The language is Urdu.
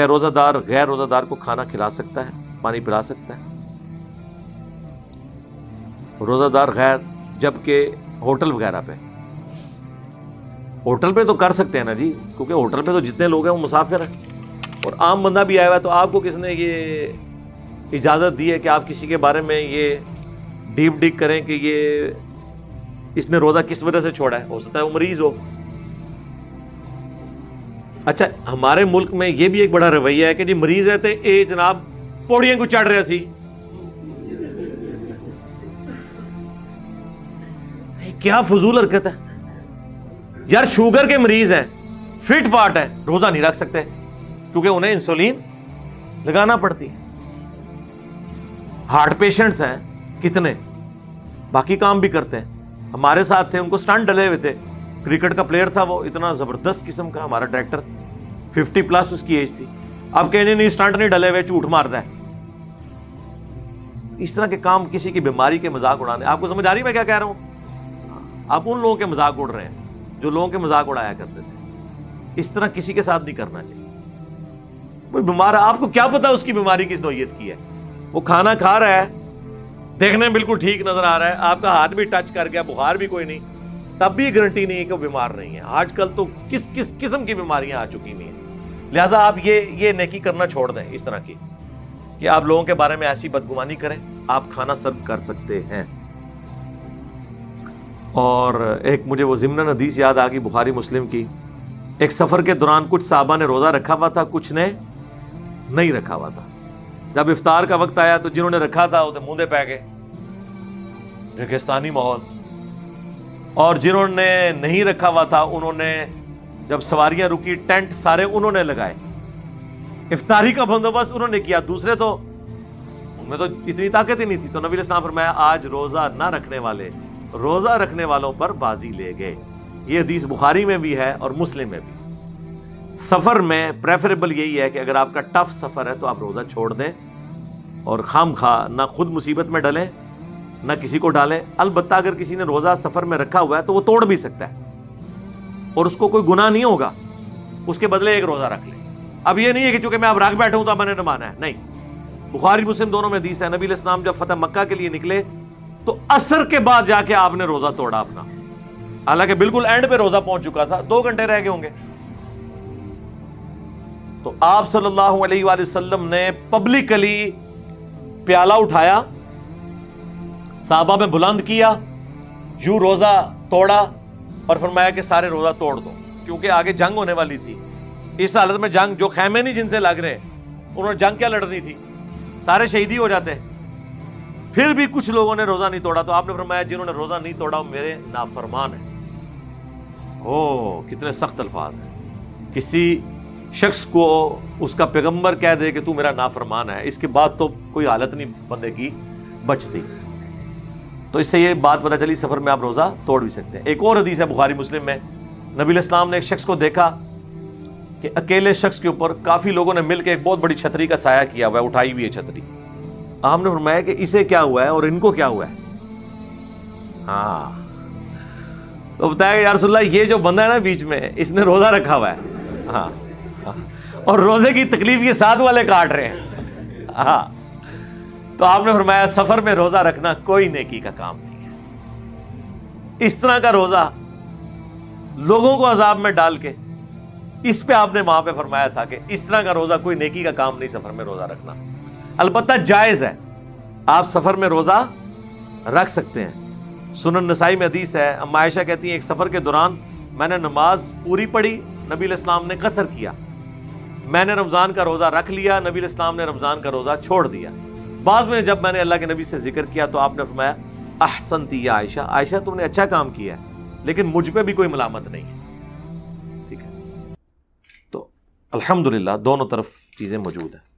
کیا روزہ دار غیر روزہ دار کو کھانا کھلا سکتا ہے، پانی پلا سکتا ہے؟ روزہ دار غیر، جبکہ ہوٹل وغیرہ پہ، ہوٹل پہ تو کر سکتے ہیں نا جی، کیونکہ ہوٹل پہ تو جتنے لوگ ہیں وہ مسافر ہیں، اور عام بندہ بھی آیا ہوا ہے، تو آپ کو کس نے یہ اجازت دی ہے کہ آپ کسی کے بارے میں یہ ڈیپ ڈگ کریں کہ یہ اس نے روزہ کس وجہ سے چھوڑا ہے؟ ہو سکتا ہے وہ مریض ہو۔ اچھا، ہمارے ملک میں یہ بھی ایک بڑا رویہ ہے کہ جی مریض ہے تو اے جناب پوڑیاں کو چڑھ رہا سی، کیا فضول حرکت ہے یار۔ شوگر کے مریض ہیں، فٹ فاٹ ہے، روزہ نہیں رکھ سکتے کیونکہ انہیں انسولین لگانا پڑتی ہے۔ ہارٹ پیشنٹس ہیں کتنے، باقی کام بھی کرتے ہیں، ہمارے ساتھ تھے، ان کو سٹنٹ ڈلے ہوئے تھے، کرکٹ کا پلیئر تھا وہ، اتنا زبردست قسم کا، ہمارا ڈائریکٹر 50+ اس کی ایج تھی، اب کہنے نہیں سٹنٹ نہیں ڈلے ہوئے، جھوٹ مارتا ہے۔ اس طرح کے کام، کسی کی بیماری کے مذاق اڑانے، آپ کو سمجھ آ رہی میں کیا کہہ رہا ہوں؟ آپ ان لوگوں کے مذاق اڑ رہے ہیں جو لوگوں کے مذاق اڑایا کرتے تھے، اس طرح کسی کے ساتھ نہیں کرنا چاہیے۔ کوئی بیمار ہے، آپ کو کیا پتا اس کی بیماری کس نوعیت کی ہے؟ وہ کھانا کھا رہا ہے، دیکھنے میں بالکل ٹھیک نظر آ رہا ہے، آپ کا ہاتھ بھی ٹچ کر گیا، بخار بھی کوئی نہیں، تب بھی گارنٹی نہیں ہے کہ وہ بیمار نہیں ہے۔ آج کل تو کس کس قسم کی بیماریاں آ چکی ہیں، لہٰذا آپ یہ نیکی کرنا چھوڑ دیں اس طرح کی کہ آپ لوگوں کے بارے میں ایسی بدگمانی کریں۔ آپ کھانا سرو کر سکتے ہیں۔ اور ایک مجھے وہ ضمن حدیث یاد آ گئی بخاری مسلم کی، ایک سفر کے دوران کچھ صحابہ نے روزہ رکھا ہوا تھا، کچھ نے نہیں رکھا ہوا تھا۔ جب افطار کا وقت آیا تو جنہوں نے رکھا تھا وہ تو منہ دے پہ گئے، ریگستانی ماحول، اور جنہوں نے نہیں رکھا ہوا تھا انہوں نے جب سواریاں رکی، ٹینٹ سارے انہوں نے لگائے، افطاری کا بندوبست انہوں نے کیا، دوسرے تو ان میں تو اتنی طاقت ہی نہیں تھی۔ تو نبی علیہ السلام فرمایا آج روزہ نہ رکھنے والے روزہ رکھنے والوں پر بازی لے گئے۔ یہ حدیث بخاری میں بھی ہے اور مسلم میں بھی۔ سفر میں پریفریبل یہی ہے کہ اگر آپ کا ٹف سفر ہے تو آپ روزہ چھوڑ دیں، اور خام خواہ نہ خود مصیبت میں ڈلیں نہ کسی کو ڈالیں۔ البتہ اگر کسی نے روزہ سفر میں رکھا ہوا ہے تو وہ توڑ بھی سکتا ہے اور اس کو کوئی گناہ نہیں ہوگا، اس کے بدلے ایک روزہ رکھ لے۔ اب یہ نہیں ہے کہ چونکہ میں اب رکھ بیٹھا ہوں تو میں نے نمانا ہے، نہیں۔ بخاری مسلم دونوں میں حدیث ہے، نبی علیہ السلام جب فتح مکہ کے لیے نکلے تو عصر کے بعد جا کے آپ نے روزہ توڑا اپنا، حالانکہ بالکل اینڈ پہ روزہ پہنچ چکا تھا، 2 گھنٹے رہ گئے ہوں گے۔ تو آپ صلی اللہ علیہ وآلہ وسلم نے پبلکلی پیالہ اٹھایا، صحابہ میں بلند کیا، یوں روزہ توڑا اور فرمایا کہ سارے روزہ توڑ دو، کیونکہ آگے جنگ ہونے والی تھی۔ اس حالت میں جنگ، جو خیمے نہیں جن سے لگ رہے، انہوں نے جنگ کیا لڑنی تھی، سارے شہید ہی ہو جاتے۔ پھر بھی کچھ لوگوں نے روزہ نہیں توڑا، تو آپ نے فرمایا جنہوں نے روزہ نہیں توڑا وہ میرے نافرمان ہیں۔ کتنے سخت الفاظ ہیں۔ کسی شخص کو اس کا پیغمبر کہہ دے کہ تو میرا نافرمان ہے، اس کے بعد تو کوئی حالت نہیں بندے کی بچتی۔ تو اس سے یہ بات پتہ چلی سفر میں آپ روزہ توڑ بھی سکتے ہیں۔ ایک اور حدیث ہے بخاری مسلم میں، نبی علیہ السلام نے ایک شخص کو دیکھا کہ اکیلے شخص کے اوپر کافی لوگوں نے مل کے ایک بہت بڑی چھتری کا سایہ کیا ہوا ہے، اٹھائی ہوئی ہے چھتری۔ آپ نے فرمایا کہ اسے کیا ہوا ہے اور ان کو کیا ہوا ہے؟ تو بتایا کہ یا رسول اللہ یہ جو بندہ ہے نا بیچ میں، اس نے روزہ رکھا ہوا ہے، اور روزے کی تکلیف یہ ساتھ والے کاٹ رہے ہیں۔ تو آپ نے فرمایا سفر میں روزہ رکھنا کوئی نیکی کا کام نہیں ہے۔ اس طرح کا روزہ لوگوں کو عذاب میں ڈال کے، اس پہ آپ نے وہاں پہ فرمایا تھا کہ اس طرح کا روزہ کوئی نیکی کا کام نہیں سفر میں روزہ رکھنا۔ البتہ جائز ہے، آپ سفر میں روزہ رکھ سکتے ہیں۔ سنن نسائی میں حدیث ہے، اما عائشہ کہتی ہیں ایک سفر کے دوران میں نے نماز پوری پڑھی، نبی علیہ السلام نے قصر کیا، میں نے رمضان کا روزہ رکھ لیا، نبی علیہ السلام نے رمضان کا روزہ چھوڑ دیا۔ بعد میں جب میں نے اللہ کے نبی سے ذکر کیا تو آپ نے فرمایا احسنتی یا عائشہ، عائشہ تم نے اچھا کام کیا ہے، لیکن مجھ پہ بھی کوئی ملامت نہیں ہے۔ ٹھیک ہے، تو الحمدللہ دونوں طرف چیزیں موجود ہیں۔